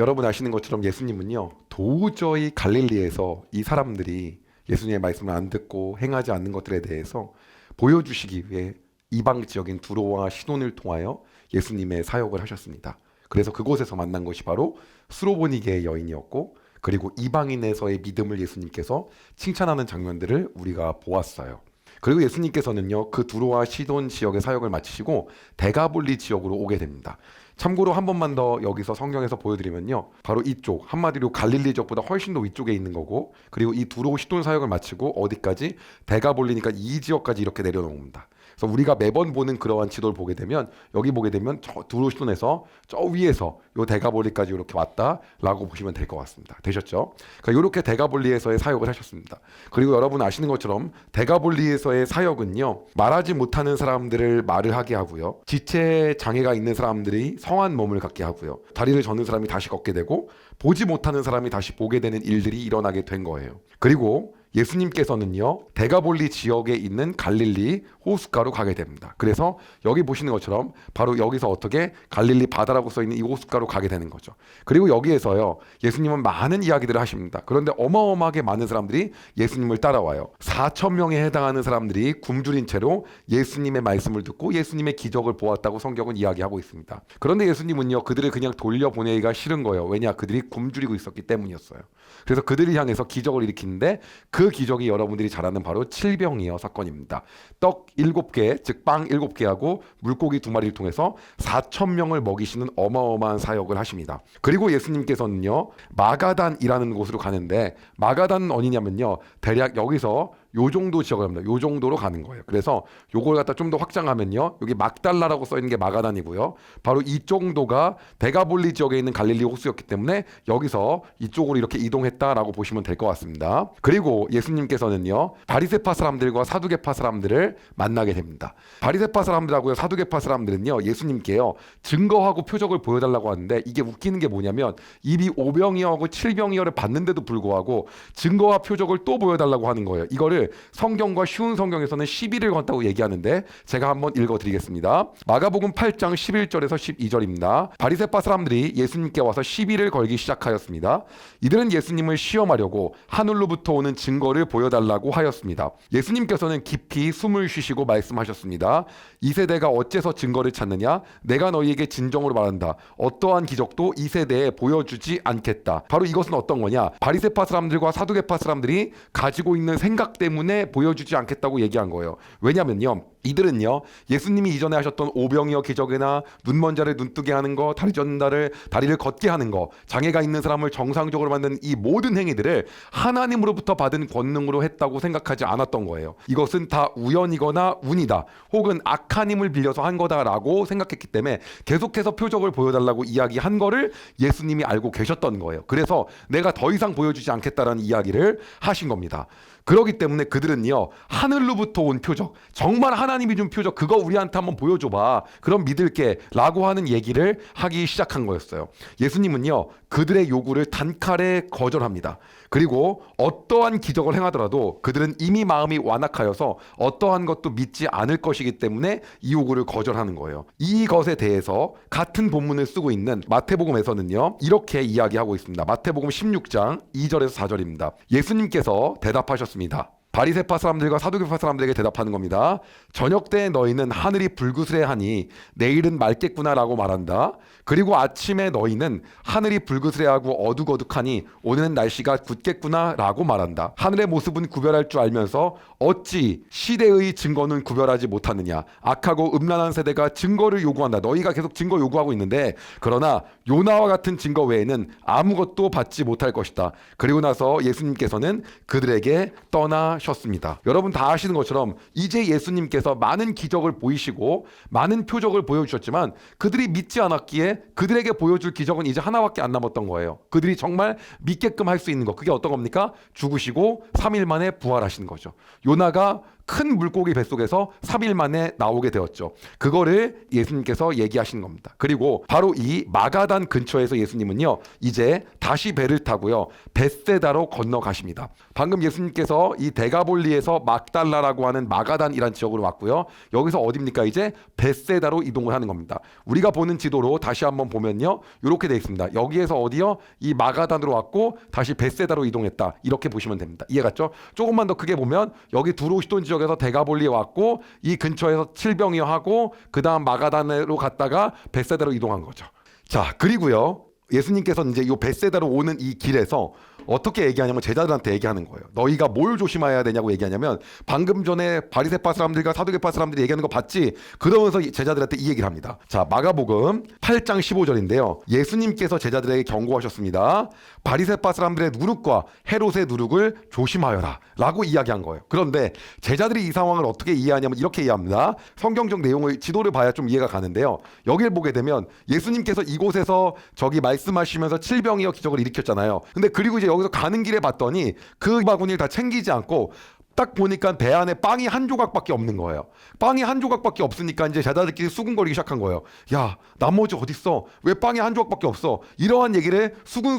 여러분 아시는 것처럼 예수님은요, 도저히 갈릴리에서 이 사람들이 예수님의 말씀을 안 듣고 행하지 않는 것들에 대해서 보여주시기 위해 이방 지역인 두로와 시돈을 통하여 예수님의 사역을 하셨습니다. 그래서 그곳에서 만난 것이 바로 수로보니게의 여인이었고, 그리고 이방인에서의 믿음을 예수님께서 칭찬하는 장면들을 우리가 보았어요. 그리고 예수님께서는요, 그 두로와 시돈 지역의 사역을 마치시고 데가볼리 지역으로 오게 됩니다. 참고로 한 번만 더 여기서 성경에서 보여드리면요, 바로 이쪽, 한마디로 갈릴리 지역보다 훨씬 더 위쪽에 있는 거고, 그리고 이 두로 시돈 사역을 마치고 어디까지? 데가볼리니까 이 지역까지 이렇게 내려놓습니다. 그래서 우리가 매번 보는 그러한 지도를 보게 되면, 여기 보게 되면 저 두로 시돈에서 저 위에서 요 데가볼리까지 이렇게 왔다라고 보시면 될 것 같습니다. 되셨죠? 그러니까 이렇게 데가볼리에서의 사역을 하셨습니다. 그리고 여러분 아시는 것처럼 데가볼리에서의 사역은요, 말하지 못하는 사람들을 말을 하게 하고요, 지체 장애가 있는 사람들이 성한 몸을 갖게 하고요, 다리를 저는 사람이 다시 걷게 되고, 보지 못하는 사람이 다시 보게 되는 일들이 일어나게 된 거예요. 그리고 예수님께서는요, 데가볼리 지역에 있는 갈릴리 호숫가로 가게 됩니다. 그래서 여기 보시는 것처럼 바로 여기서 어떻게 갈릴리 바다라고 써있는 이 호숫가로 가게 되는 거죠. 그리고 여기에서요, 예수님은 많은 이야기들을 하십니다. 그런데 어마어마하게 많은 사람들이 예수님을 따라와요. 4천 명에 해당하는 사람들이 굶주린 채로 예수님의 말씀을 듣고 예수님의 기적을 보았다고 성경은 이야기하고 있습니다. 그런데 예수님은요, 그들을 그냥 돌려보내기가 싫은 거예요. 왜냐? 그들이 굶주리고 있었기 때문이었어요. 그래서 그들을 향해서 기적을 일으키는데, 그 기적이 여러분들이 잘 아는 바로 칠병이어 사건입니다. 떡 7개, 즉 빵 7개하고 물고기 2마리를 통해서 4천 명을 먹이시는 어마어마한 사역을 하십니다. 그리고 예수님께서는요, 마가단이라는 곳으로 가는데, 마가단은 어디냐면요, 대략 여기서 요 정도 지역을 합니다. 요 정도로 가는 거예요. 그래서 요걸 갖다 좀 더 확장하면요, 여기 막달라라고 써 있는 게 마가단이고요, 바로 이 정도가 데가볼리 지역에 있는 갈릴리 호수였기 때문에 여기서 이쪽으로 이렇게 이동했다라고 보시면 될 것 같습니다. 그리고 예수님께서는요, 바리새파 사람들과 사두개파 사람들을 만나게 됩니다. 바리새파 사람들하고요, 사두개파 사람들은요, 예수님께요, 증거하고 표적을 보여달라고 하는데, 이게 웃기는 게 뭐냐면, 입이 오병이어하고 칠병이어를 봤는데도 불구하고 증거와 표적을 또 보여달라고 하는 거예요. 이거를 성경과 쉬운 성경에서는 시비를 건다고 얘기하는데, 제가 한번 읽어드리겠습니다. 마가복음 8장 11절에서 12절입니다. 바리새파 사람들이 예수님께 와서 시비를 걸기 시작하였습니다. 이들은 예수님을 시험하려고 하늘로부터 오는 증거를 보여달라고 하였습니다. 예수님께서는 깊이 숨을 쉬시고 말씀하셨습니다. 이 세대가 어째서 증거를 찾느냐? 내가 너희에게 진정으로 말한다. 어떠한 기적도 이 세대에 보여주지 않겠다. 바로 이것은 어떤 거냐? 바리새파 사람들과 사두개파 사람들이 가지고 있는 생각 때문에 보여주지 않겠다고 얘기한 거예요. 왜냐면요, 이들은요, 예수님이 이전에 하셨던 오병이어 기적이나 눈먼 자를 눈뜨게 하는 거, 다리 젖는 자를 다리를 걷게 하는 거, 장애가 있는 사람을 정상적으로 만드는 이 모든 행위들을 하나님으로부터 받은 권능으로 했다고 생각하지 않았던 거예요. 이것은 다 우연이거나 운이다, 혹은 악한 힘을 빌려서 한 거다라고 생각했기 때문에 계속해서 표적을 보여달라고 이야기한 거를 예수님이 알고 계셨던 거예요. 그래서 내가 더 이상 보여주지 않겠다라는 이야기를 하신 겁니다. 그렇기 때문에 그들은요, 하늘로부터 온 표적, 정말 하나님이 준 표적, 그거 우리한테 한번 보여줘봐, 그럼 믿을게 라고 하는 얘기를 하기 시작한 거였어요. 예수님은요, 그들의 요구를 단칼에 거절합니다. 그리고 어떠한 기적을 행하더라도 그들은 이미 마음이 완악하여서 어떠한 것도 믿지 않을 것이기 때문에 이 요구를 거절하는 거예요. 이것에 대해서 같은 본문을 쓰고 있는 마태복음에서는요, 이렇게 이야기하고 있습니다. 마태복음 16장 2절에서 4절입니다. 예수님께서 대답하셨습니다. 바리새파 사람들과 사두개파 사람들에게 대답하는 겁니다. 저녁 때에 너희는 하늘이 불그스레하니 내일은 맑겠구나라고 말한다. 그리고 아침에 너희는 하늘이 불그스레하고 어둑어둑하니 오늘은 날씨가 굳겠구나라고 말한다. 하늘의 모습은 구별할 줄 알면서 어찌 시대의 증거는 구별하지 못하느냐. 악하고 음란한 세대가 증거를 요구한다. 너희가 계속 증거 요구하고 있는데, 그러나 요나와 같은 증거 외에는 아무것도 받지 못할 것이다. 그리고 나서 예수님께서는 그들에게 떠나셨습니다. 여러분 다 아시는 것처럼 이제 예수님께서 많은 기적을 보이시고 많은 표적을 보여주셨지만, 그들이 믿지 않았기에 그들에게 보여줄 기적은 이제 하나밖에 안 남았던 거예요. 그들이 정말 믿게끔 할 수 있는 것, 그게 어떤 겁니까? 죽으시고 3일 만에 부활하신 거죠. 요나가 큰 물고기 뱃속에서 3일 만에 나오게 되었죠. 그거를 예수님께서 얘기하시는 겁니다. 그리고 바로 이 마가단 근처에서 예수님은요, 이제 다시 배를 타고요 벳세다로 건너가십니다. 방금 예수님께서 이 데가볼리에서 막달라라고 하는 마가단이란 지역으로 왔고요. 여기서 어디입니까? 이제 벳세다로 이동을 하는 겁니다. 우리가 보는 지도로 다시 한번 보면요 이렇게 돼 있습니다. 여기에서 어디요? 이 마가단으로 왔고 다시 벳세다로 이동했다. 이렇게 보시면 됩니다. 이해갔죠? 조금만 더 크게 보면 여기 두로시돈 지역에서 데가볼리에 왔고 이 근처에서 칠병이어 하고 그 다음 마가단으로 갔다가 벳세다로 이동한 거죠. 자, 그리고요 예수님께서 이제 이 벳세다로 오는 이 길에서 어떻게 얘기하냐면 제자들한테 얘기하는 거예요. 너희가 뭘 조심해야 되냐고 얘기하냐면 방금 전에 바리새파 사람들과 사두개파 사람들이 얘기하는 거 봤지? 그러면서 제자들한테 이 얘기를 합니다. 자, 마가복음 8장 15절인데요. 예수님께서 제자들에게 경고하셨습니다. 바리새파 사람들의 누룩과 헤롯의 누룩을 조심하여라 라고 이야기한 거예요. 그런데 제자들이 이 상황을 어떻게 이해하냐면 이렇게 이해합니다. 성경적 내용을 지도를 봐야 좀 이해가 가는데요. 여기를 보게 되면 예수님께서 이곳에서 저기 말씀하시면서 칠병이어 기적을 일으켰잖아요. 근데 그리고 이제 여기서 가는 길에 봤더니 그 바구니를 다 챙기지 않고 딱 보니까 배 안에 빵이 한 조각밖에 없는 거예요. 빵이 한 조각밖에 없으니까 이제 제자들끼리 수군거리기 시작한 거예요. 야, 나머지 어딨어? 왜 빵이 한 조각밖에 없어? 이러한 얘기를 수군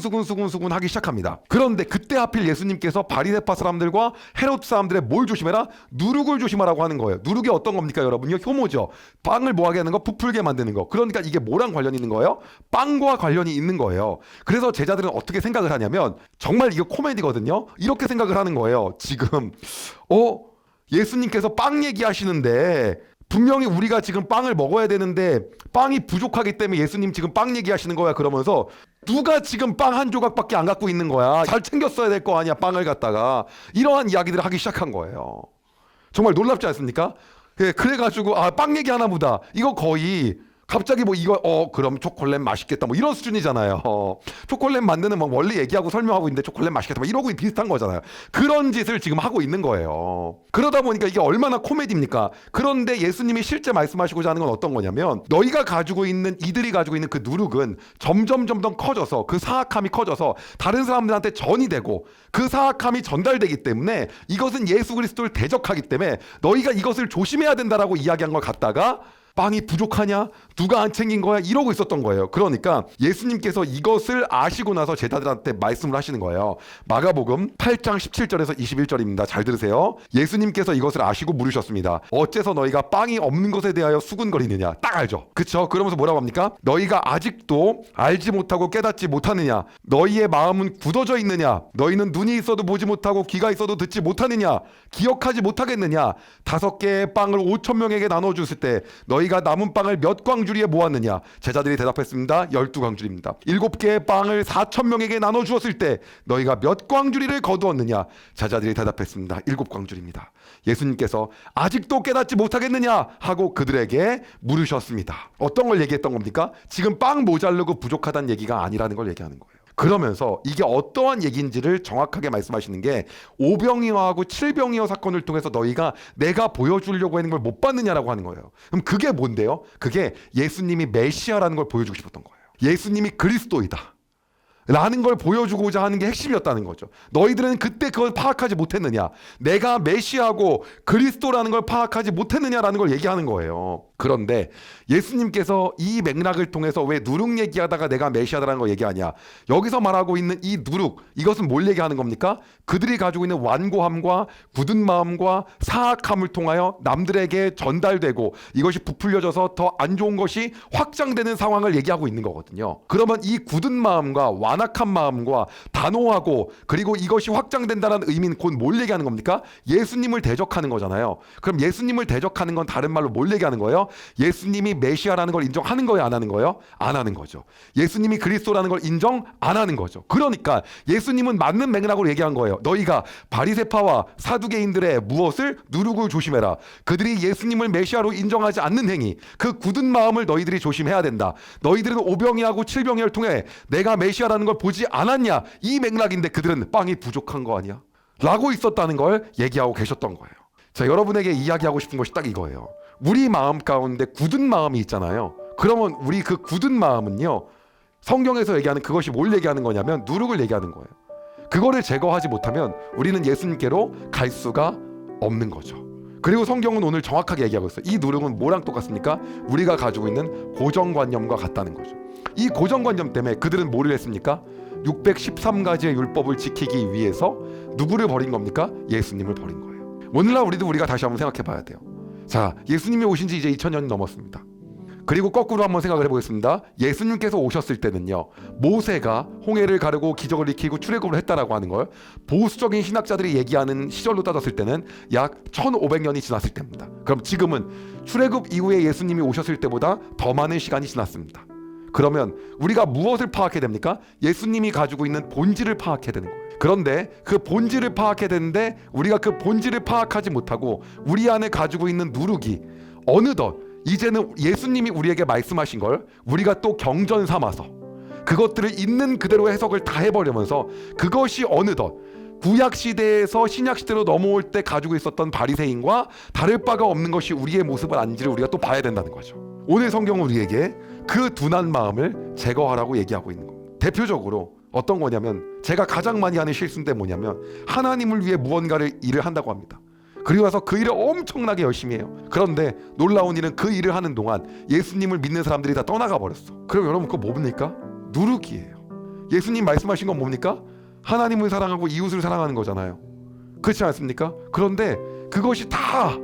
하기 시작합니다. 그런데 그때 하필 예수님께서 바리새파 사람들과 헤롯 사람들의 뭘 조심해라? 누룩을 조심하라고 하는 거예요. 누룩이 어떤 겁니까, 여러분요? 효모죠. 빵을 뭐하게 하는 거? 부풀게 만드는 거. 그러니까 이게 뭐랑 관련이 있는 거예요? 빵과 관련이 있는 거예요. 그래서 제자들은 어떻게 생각을 하냐면 정말 이거 코미디거든요. 이렇게 생각을 하는 거예요. 지금 예수님께서 빵 얘기하시는데 분명히 우리가 지금 빵을 먹어야 되는데 빵이 부족하기 때문에 예수님 지금 빵 얘기하시는 거야. 그러면서 누가 지금 빵 한 조각밖에 안 갖고 있는 거야. 잘 챙겼어야 될 거 아니야, 빵을 갖다가. 이러한 이야기들을 하기 시작한 거예요. 정말 놀랍지 않습니까? 그래가지고 빵 얘기하나 보다. 이거 거의 갑자기 뭐 이거 그럼 초콜릿 맛있겠다 뭐 이런 수준이잖아요. 초콜릿 만드는 뭐 원리 얘기하고 설명하고 있는데 초콜릿 맛있겠다 뭐 이러고 비슷한 거잖아요. 그런 짓을 지금 하고 있는 거예요. 그러다 보니까 이게 얼마나 코미디입니까? 그런데 예수님이 실제 말씀하시고자 하는 건 어떤 거냐면 너희가 가지고 있는 이들이 가지고 있는 그 누룩은 점점 커져서 그 사악함이 커져서 다른 사람들한테 전이 되고 그 사악함이 전달되기 때문에 이것은 예수 그리스도를 대적하기 때문에 너희가 이것을 조심해야 된다라고 이야기한 걸 갖다가 빵이 부족하냐? 누가 안 챙긴 거야? 이러고 있었던 거예요. 그러니까 예수님께서 이것을 아시고 나서 제자들한테 말씀을 하시는 거예요. 마가복음 8장 17절에서 21절입니다. 잘 들으세요. 예수님께서 이것을 아시고 물으셨습니다. 어째서 너희가 빵이 없는 것에 대하여 수군거리느냐? 딱 알죠? 그쵸? 그러면서 뭐라고 합니까? 너희가 아직도 알지 못하고 깨닫지 못하느냐? 너희의 마음은 굳어져 있느냐? 너희는 눈이 있어도 보지 못하고 귀가 있어도 듣지 못하느냐? 기억하지 못하겠느냐? 5개의 빵을 5,000명에게 나눠줬을 때 너희가 남은 빵을 몇 광주리에 모았느냐? 제자들이 대답했습니다. 12광주리입니다. 7개의 빵을 4,000명에게 나눠주었을 때 너희가 몇 광주리를 거두었느냐? 제자들이 대답했습니다. 7광주리입니다. 예수님께서 아직도 깨닫지 못하겠느냐? 하고 그들에게 물으셨습니다. 어떤 걸 얘기했던 겁니까? 지금 빵 모자르고 부족하다는 얘기가 아니라는 걸 얘기하는 거예요. 그러면서 이게 어떠한 얘기인지를 정확하게 말씀하시는 게 오병이어하고 칠병이어 사건을 통해서 너희가 내가 보여주려고 하는 걸 못 봤느냐라고 하는 거예요. 그럼 그게 뭔데요? 그게 예수님이 메시아라는 걸 보여주고 싶었던 거예요. 예수님이 그리스도이다 라는 걸 보여주고자 하는 게 핵심이었다는 거죠. 너희들은 그때 그걸 파악하지 못했느냐? 내가 메시아고 그리스도라는 걸 파악하지 못했느냐라는 걸 얘기하는 거예요. 그런데 예수님께서 이 맥락을 통해서 왜 누룩 얘기하다가 내가 메시아다라는 걸 얘기하냐? 여기서 말하고 있는 이 누룩, 이것은 뭘 얘기하는 겁니까? 그들이 가지고 있는 완고함과 굳은 마음과 사악함을 통하여 남들에게 전달되고 이것이 부풀려져서 더 안 좋은 것이 확장되는 상황을 얘기하고 있는 거거든요. 그러면 이 굳은 마음과 완악한 마음과 단호하고 그리고 이것이 확장된다는 의미는 곧 뭘 얘기하는 겁니까? 예수님을 대적하는 거잖아요. 그럼 예수님을 대적하는 건 다른 말로 뭘 얘기하는 거예요? 예수님이 메시아라는 걸 인정하는 거예요? 안 하는 거예요? 안 하는 거죠. 예수님이 그리스도라는 걸 인정 안 하는 거죠. 그러니까 예수님은 맞는 맥락으로 얘기한 거예요. 너희가 바리새파와 사두개인들의 무엇을? 누룩을 조심해라. 그들이 예수님을 메시아로 인정하지 않는 행위, 그 굳은 마음을 너희들이 조심해야 된다. 너희들은 오병이하고 칠병이를 통해 내가 메시아라는 걸 보지 않았냐? 이 맥락인데 그들은 빵이 부족한 거 아니야? 라고 있었다는 걸 얘기하고 계셨던 거예요. 자, 여러분에게 이야기하고 싶은 것이 딱 이거예요. 우리 마음 가운데 굳은 마음이 있잖아요. 그러면 우리 그 굳은 마음은요, 성경에서 얘기하는 그것이 뭘 얘기하는 거냐면 누룩을 얘기하는 거예요. 그거를 제거하지 못하면 우리는 예수님께로 갈 수가 없는 거죠. 그리고 성경은 오늘 정확하게 얘기하고 있어요. 이 누룩은 뭐랑 똑같습니까? 우리가 가지고 있는 고정관념과 같다는 거죠. 이 고정관념 때문에 그들은 뭐를 했습니까? 613가지의 율법을 지키기 위해서 누구를 버린 겁니까? 예수님을 버린 거예요. 오늘날 우리가 다시 한번 생각해 봐야 돼요. 자, 예수님이 오신 지 이제 2000년이 넘었습니다. 그리고 거꾸로 한번 생각을 해보겠습니다. 예수님께서 오셨을 때는요, 모세가 홍해를 가르고 기적을 일으키고 출애굽을 했다라고 하는 걸 보수적인 신학자들이 얘기하는 시절로 따졌을 때는 약 1500년이 지났을 때입니다. 그럼 지금은 출애굽 이후에 예수님이 오셨을 때보다 더 많은 시간이 지났습니다. 그러면 우리가 무엇을 파악해야 됩니까? 예수님이 가지고 있는 본질을 파악해야 되는 거예요. 그런데 그 본질을 파악해야 되는데 우리가 그 본질을 파악하지 못하고 우리 안에 가지고 있는 누룩이 어느덧 이제는 예수님이 우리에게 말씀하신 걸 우리가 또 경전 삼아서 그것들을 있는 그대로 해석을 다 해버리면서 그것이 어느덧 구약 시대에서 신약 시대로 넘어올 때 가지고 있었던 바리새인과 다를 바가 없는 것이 우리의 모습을 아닌지를 우리가 또 봐야 된다는 거죠. 오늘 성경은 우리에게 그 둔한 마음을 제거하라고 얘기하고 있는 겁니다. 대표적으로 어떤 거냐면 제가 가장 많이 하는 실수인데 뭐냐면 하나님을 위해 무언가를 일을 한다고 합니다. 그리고 나서 그 일을 엄청나게 열심히 해요. 그런데 놀라운 일은 그 일을 하는 동안 예수님을 믿는 사람들이 다 떠나가 버렸어. 그럼 여러분 그거 뭡니까? 누룩이에요. 예수님 말씀하신 건 뭡니까? 하나님을 사랑하고 이웃을 사랑하는 거잖아요. 그렇지 않습니까? 그런데 그것이 다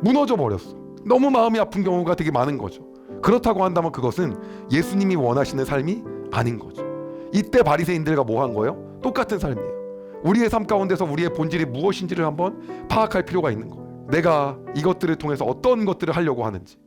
무너져 버렸어. 너무 마음이 아픈 경우가 되게 많은 거죠. 그렇다고 한다면 그것은 예수님이 원하시는 삶이 아닌 거죠. 이때 바리새인들과 뭐 한 거예요? 똑같은 삶이에요. 우리의 삶 가운데서 우리의 본질이 무엇인지를 한번 파악할 필요가 있는 거예요. 내가 이것들을 통해서 어떤 것들을 하려고 하는지,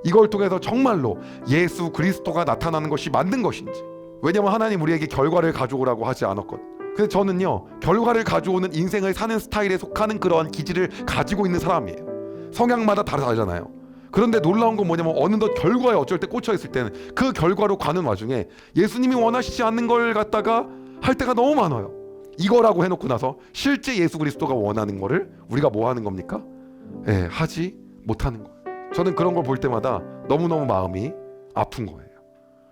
이걸 통해서 정말로 예수 그리스도가 나타나는 것이 맞는 것인지. 왜냐하면 하나님 우리에게 결과를 가져오라고 하지 않았거든요. 근데 저는요, 결과를 가져오는 인생을 사는 스타일에 속하는 그러한 기질을 가지고 있는 사람이에요. 성향마다 다르잖아요. 그런데 놀라운 건 뭐냐면 어느덧 결과에 어쩔 때 꽂혀 있을 때는 그 결과로 가는 와중에 예수님이 원하시지 않는 걸 갖다가 할 때가 너무 많아요. 이거라고 해놓고 나서 실제 예수 그리스도가 원하는 거를 우리가 뭐 하는 겁니까? 하지 못하는 거예요. 저는 그런 걸 볼 때마다 너무너무 마음이 아픈 거예요.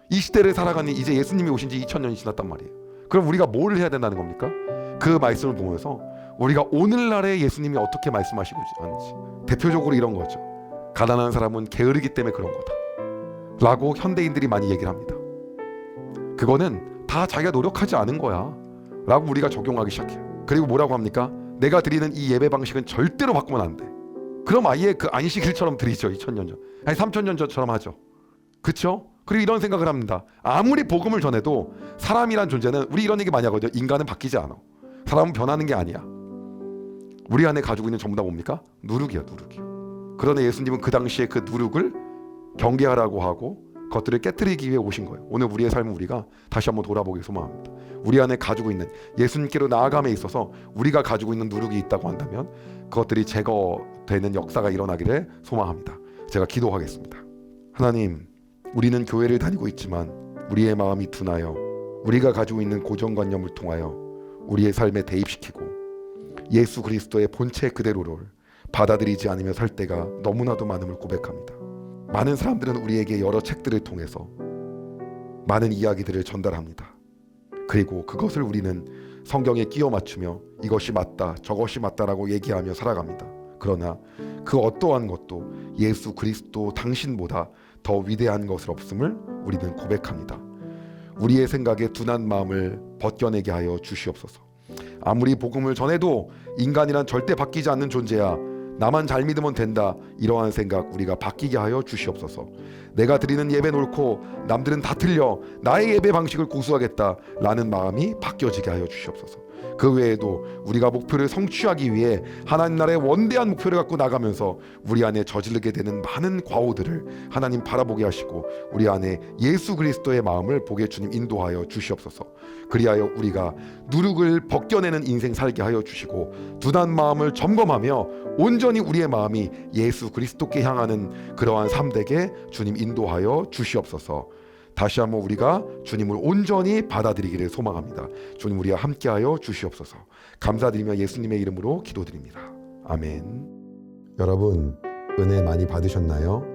이 시대를 살아가는 이제 예수님이 오신 지 2000년이 지났단 말이에요. 그럼 우리가 뭘 해야 된다는 겁니까? 그 말씀을 보면서 우리가 오늘날의 예수님이 어떻게 말씀하시고 하는지, 대표적으로 이런 거죠. 가난한 사람은 게으르기 때문에 그런 거다 라고 현대인들이 많이 얘기를 합니다. 그거는 다 자기가 노력하지 않은 거야 라고 우리가 적용하기 시작해요. 그리고 뭐라고 합니까? 내가 드리는 이 예배 방식은 절대로 바꾸면 안 돼. 그럼 아예 그 안식일처럼 드리죠. 2000년 전, 아니 3000년 전처럼 하죠. 그쵸? 그리고 이런 생각을 합니다. 아무리 복음을 전해도 사람이란 존재는, 우리 이런 얘기 많이 하거든요. 인간은 바뀌지 않아. 사람은 변하는 게 아니야. 우리 안에 가지고 있는 전부 다 뭡니까? 누룩이야, 누룩이요. 그러나 예수님은 그 당시에 그 누룩을 경계하라고 하고 그것들을 깨트리기 위해 오신 거예요. 오늘 우리의 삶은 우리가 다시 한번 돌아보길 소망합니다. 우리 안에 가지고 있는 예수님께로 나아감에 있어서 우리가 가지고 있는 누룩이 있다고 한다면 그것들이 제거되는 역사가 일어나기를 소망합니다. 제가 기도하겠습니다. 하나님, 우리는 교회를 다니고 있지만 우리의 마음이 둔하여 우리가 가지고 있는 고정관념을 통하여 우리의 삶에 대입시키고 예수 그리스도의 본체 그대로를 받아들이지 않으며 살 때가 너무나도 많음을 고백합니다. 많은 사람들은 우리에게 여러 책들을 통해서 많은 이야기들을 전달합니다. 그리고 그것을 우리는 성경에 끼워 맞추며 이것이 맞다, 저것이 맞다라고 얘기하며 살아갑니다. 그러나 그 어떠한 것도 예수 그리스도 당신보다 더 위대한 것은 없음을 우리는 고백합니다. 우리의 생각에 둔한 마음을 벗겨내게 하여 주시옵소서. 아무리 복음을 전해도 인간이란 절대 바뀌지 않는 존재야, 나만 잘 믿으면 된다, 이러한 생각 우리가 바뀌게 하여 주시옵소서. 내가 드리는 예배는 옳고 남들은 다 틀려, 나의 예배 방식을 고수하겠다 라는 마음이 바뀌어지게 하여 주시옵소서. 그 외에도 우리가 목표를 성취하기 위해 하나님 나라의 원대한 목표를 갖고 나가면서 우리 안에 저지르게 되는 많은 과오들을 하나님 바라보게 하시고 우리 안에 예수 그리스도의 마음을 보게 주님 인도하여 주시옵소서. 그리하여 우리가 누룩을 벗겨내는 인생 살게 하여 주시고 둔한 마음을 점검하며 온전히 우리의 마음이 예수 그리스도께 향하는 그러한 삶 되게 주님 인도하여 주시옵소서. 다시 한번 우리가 주님을 온전히 받아들이기를 소망합니다. 주님, 우리와 함께하여 주시옵소서. 감사드리며 예수님의 이름으로 기도드립니다. 아멘. 여러분, 은혜 많이 받으셨나요?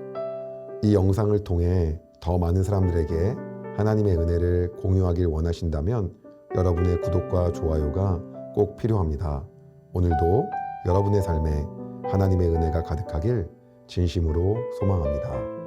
이 영상을 통해 더 많은 사람들에게 하나님의 은혜를 공유하길 원하신다면 여러분의 구독과 좋아요가 꼭 필요합니다. 오늘도 여러분의 삶에 하나님의 은혜가 가득하길 진심으로 소망합니다.